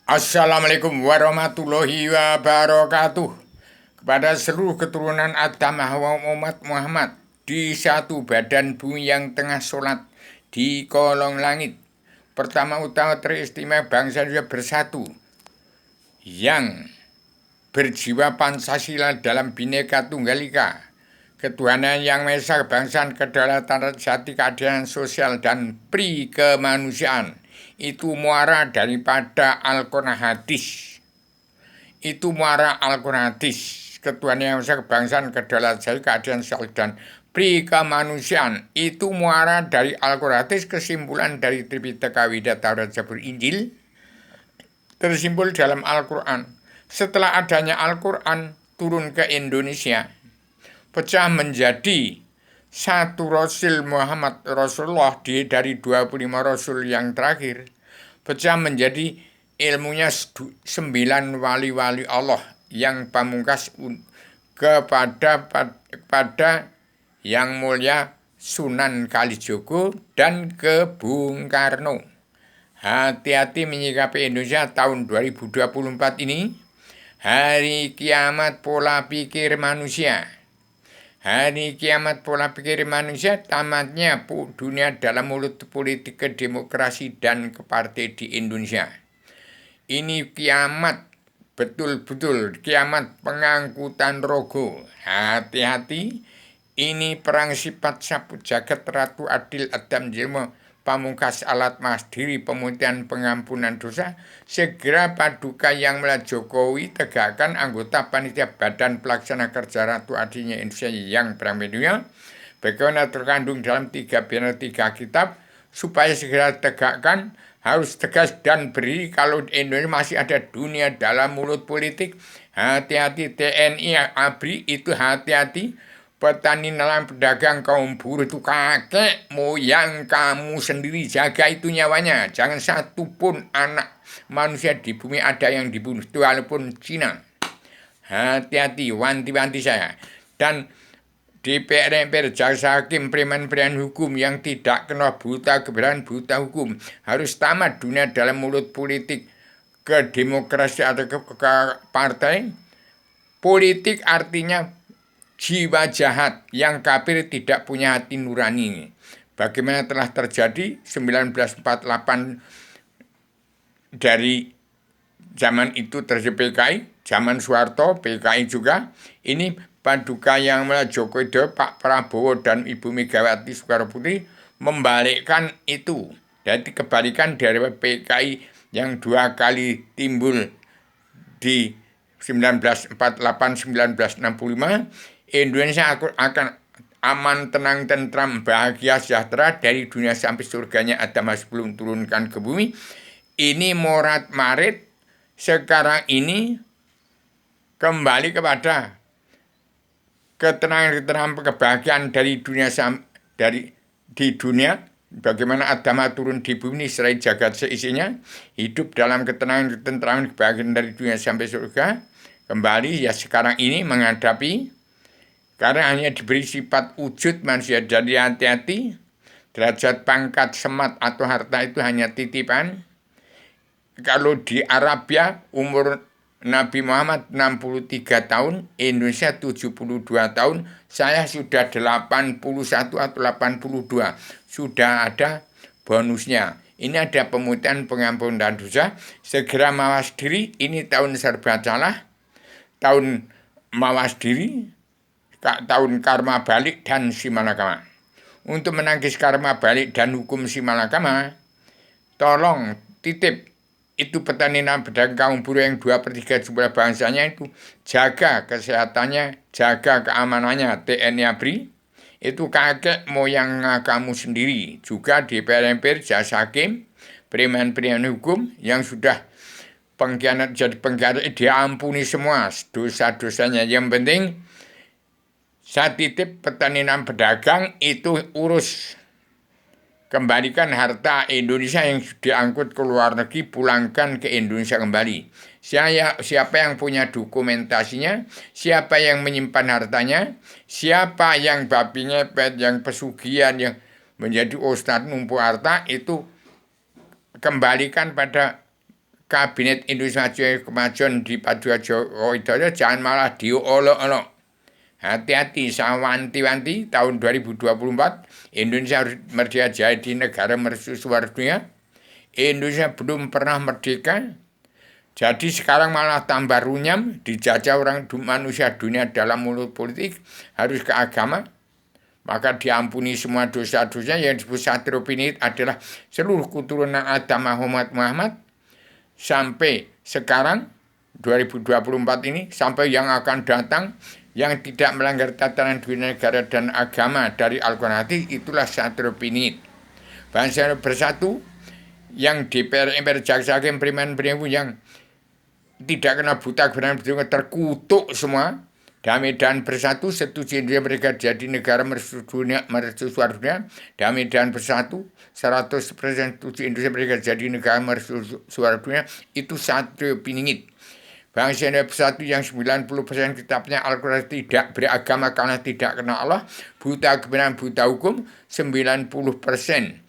Assalamualaikum warahmatullahi wabarakatuh. Kepada seluruh keturunan Adam Hawa umat Muhammad di satu badan bumi yang tengah sholat di kolong langit. Pertama utama teristimewa bangsa Indonesia bersatu yang berjiwa Pancasila dalam Bhinneka Tunggal Ika. Ketuhanan yang Maha Esa, kebangsaan, kedaulatan, jati keadilan sosial, dan pri kemanusiaan itu muara daripada Al-Quran hadis. Itu muara Al-Quran hadis. Ketuhanan yang Maha Esa, kebangsaan, kedaulatan, jati keadilan sosial, dan pri kemanusiaan itu muara dari Al-Quran hadis, kesimpulan dari Tripitaka, Weda, Taurat, Zabur, Injil tersimpul dalam Al-Quran. Setelah adanya Al-Quran turun ke Indonesia, pecah menjadi satu Rasul Muhammad Rasulullah dari 25 Rasul yang terakhir, pecah menjadi ilmunya 9 wali-wali Allah yang pamungkas kepada yang mulia Sunan Kalijogo dan ke Bung Karno. Hati-hati menyikapi Indonesia tahun 2024 ini, hari kiamat pola pikir manusia. Hari kiamat pola pikir manusia, tamatnya dunia dalam mulut politik ke demokrasi dan ke partai di Indonesia. Ini kiamat, betul-betul kiamat pengangkutan rogo. Hati-hati, ini perang sifat sapu jagat ratu adil adam jelma pamungkas alat mas diri pemutihan pengampunan dosa. Segera paduka yang mulia Jokowi tegakkan anggota panitia badan pelaksana kerja ratu adilnya Indonesia yang bermedia bagaimana terkandung dalam 3 pilar 3 kitab, supaya segera tegakkan, harus tegas dan beri. Kalau Indonesia masih ada dunia dalam mulut politik, hati-hati. TNI ABRI itu hati-hati. Petani, nelayan, pedagang, kaum buruh itu kakek moyang kamu sendiri. Jaga itu nyawanya. Jangan satu pun anak manusia di bumi ada yang dibunuh, walaupun Cina. Hati-hati, wanti-wanti saya. Dan DPR, MPR, jaksa hakim, preman-preman hukum yang tidak kena buta kebenaran, buta hukum, harus tamat dunia dalam mulut politik ke demokrasi atau ke partai. Politik artinya jiwa jahat yang kafir, tidak punya hati nurani. Bagaimana telah terjadi 1948 dari zaman itu terjadi PKI, zaman Soeharto PKI juga. Ini paduka yang mulia Joko Widodo, Pak Prabowo, dan Ibu Megawati Soekarno Putri membalikkan itu. Jadi kebalikan dari PKI yang 2 kali timbul di 1948-1965, Indonesia akan aman, tenang, tentram, bahagia, sejahtera dari dunia sampai surganya Adam sebelum turunkan ke bumi. Ini morat marit sekarang ini kembali kepada ketenangan, kebahagiaan dari dunia di dunia. Bagaimana Adam turun di bumi serai jagat seisinya, hidup dalam ketenangan, ketentraman, kebahagiaan dari dunia sampai surga. Kembali ya sekarang ini menghadapi, karena hanya diberi sifat wujud manusia. Jadi hati-hati, derajat, pangkat, semat, atau harta itu hanya titipan. Kalau di Arabia umur Nabi Muhammad 63 tahun, Indonesia 72 tahun, saya sudah 81 atau 82. Sudah ada bonusnya. Ini ada pemutihan pengampunan dosa. Segera mawas diri, ini tahun serba salah, tahun mawas diri, tahun karma balik dan simalakama. Untuk menangkis karma balik dan hukum simalakama, tolong titip itu petani dan pedagang kaum buruh yang 2/3 jumlah bangsanya itu, jaga kesehatannya, jaga keamanannya. TNI ABRI itu kakek moyang kamu sendiri. Juga DPR, MPR, jaksa hakim, preman-preman hukum yang sudah pengkhianat jadi pengkhianat, diampuni semua dosa-dosanya. Yang penting saya titip petani dan pedagang itu urus, kembalikan harta Indonesia yang diangkut ke luar negeri, pulangkan ke Indonesia kembali. Siapa yang punya dokumentasinya, siapa yang menyimpan hartanya, siapa yang babi ngepet, yang pesugihan, yang menjadi ustadz numpuk harta, itu kembalikan pada Kabinet Indonesia Maju Kemajuan di Paduka Djoko Widodo jangan malah diolok-olok. Hati-hati, saya wanti-wanti tahun 2024 Indonesia harus merdeka jadi negara mercusuar dunia. Indonesia belum pernah merdeka. Jadi sekarang malah tambah runyam, dijajah orang manusia dunia dalam mulut politik, harus ke agama. Maka diampuni semua dosa-dosa. Yang disebut Satrio Piningit adalah seluruh keturunan Adam Muhammad sampai sekarang 2024 ini, sampai yang akan datang, yang tidak melanggar tatanan dunia negara dan agama dari Al-Quran hadis, itulah Satrio Piningit. Bangsa bersatu, yang DPR, MPR, Jaksa Hakim, Priman-Primu yang tidak kena buta kebenaran betul terkutuk semua. Damai dan bersatu, setuju Indonesia mereka jadi negara mercusuar dunia. Damai dan bersatu, 100% setuju Indonesia mereka jadi negara mercusuar dunia. Itu Satrio Piningit. Bangsa Indonesia bersatu yang 90% kitabnya Al-Quran tidak beragama karena tidak kenal Allah. Buta kebenaran, buta hukum, 90%. 100%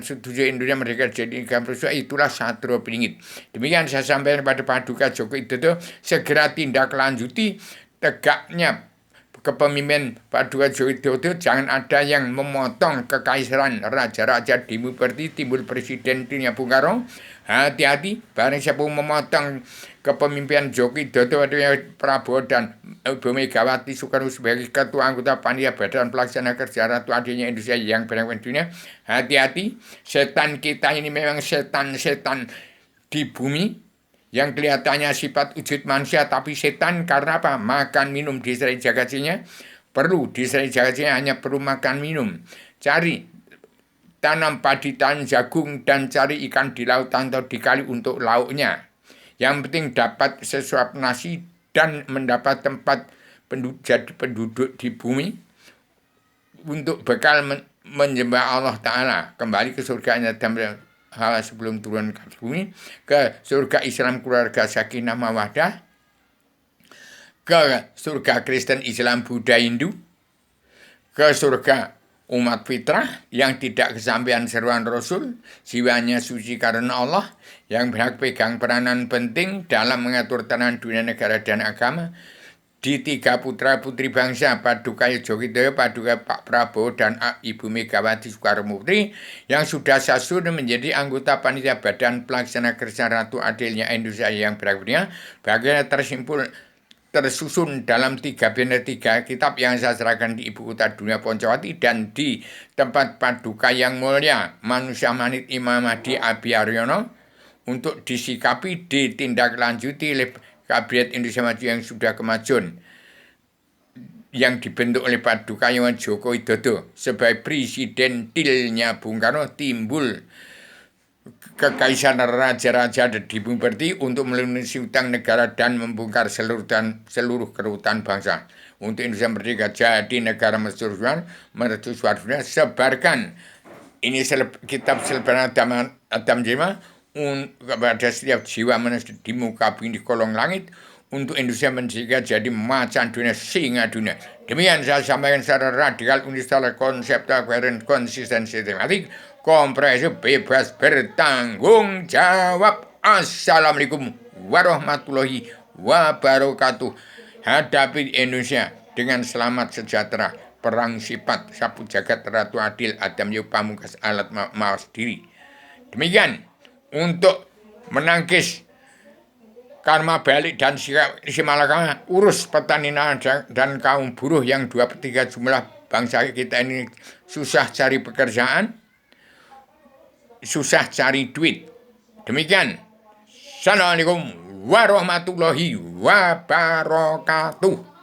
setuju Indonesia mereka jadi negara mercusuar, itulah Satrio Piningit. Demikian saya sampaikan kepada Paduka Djoko Widodo, segera tindak lanjuti tegaknya kepemimpinan Paduka Djoko Widodo. Jangan ada yang memotong kekaisaran raja-raja seperti timbul presiden dunia Bung Karno. Hati-hati, barang siapa memotong kepemimpinan Djoko Widodo, Prabowo dan Ibu Megawati Soekarno sebagai ketua anggota panitia badan pelaksana kerja Ratu adanya Indonesia yang berangkat dunia. Hati-hati, setan kita ini memang setan-setan di bumi yang kelihatannya sifat wujud manusia, tapi setan karena apa? Makan minum diserai jagatnya. Perlu diserai jagatnya, hanya perlu makan minum. Cari tanam padi, tanam jagung, dan cari ikan di lautan atau di kali untuk lauknya. Yang penting dapat sesuap nasi dan mendapat tempat jadi penduduk di bumi untuk bekal menyembah Allah Ta'ala. Kembali ke surganya dan hal sebelum turun ke bumi, ke surga Islam keluarga Sakinah Mawaddah, ke surga Kristen Islam Buddha Hindu, ke surga umat fitrah yang tidak kesampaian seruan Rasul, jiwanya suci karena Allah, yang berhak pegang peranan penting dalam mengatur tatanan dunia negara dan agama. Di tiga putra putri bangsa, Paduka Djoko Widodo, Paduka Pak Prabowo, dan Ibu Megawati Soekarno Putri, yang sudah sasun menjadi anggota panitia badan pelaksana kerja Ratu Adilnya Indonesia yang beragama, bagian tersusun dalam 3 banner 3 kitab yang saya serahkan di Ibu Kota Dunia Poncowati dan di tempat Paduka yang mulia Manusia Manit Imam Mahdi Abi Haryono untuk disikapi, ditindaklanjuti oleh Kabinet Indonesia Maju yang sudah kemajuan, yang dibentuk oleh Paduka Djoko Widodo sebagai presidentilnya Bung Karno. Timbul kekaisaran raja-raja di bumi pertiwi untuk melunasi utang negara dan membongkar seluruh kerutan bangsa. Untuk Indonesia merdeka jadi negara mercusuar dunia, sebarkan ini kitab selebaran Adam Jema kepada setiap jiwa manusia di muka bumi di kolong langit, untuk Indonesia merdeka jadi macan dunia, singa dunia. Demikian saya sampaikan secara radikal, universal, konseptual, koheren, konsisten, sistematik, komprehensif, bebas, bertanggung jawab. Assalamualaikum warahmatullahi wabarakatuh. Hadapi Indonesia dengan selamat sejahtera, perang sifat, sapu jagat, Ratu Adil, Adam Yu Pamungkas, alat mawas diri. Demikian untuk menangkis karma balik dan simalakama, urus petani dan kaum buruh yang 2/3 jumlah bangsa kita ini susah cari pekerjaan, susah cari duit. Demikian. Assalamualaikum warahmatullahi wabarakatuh.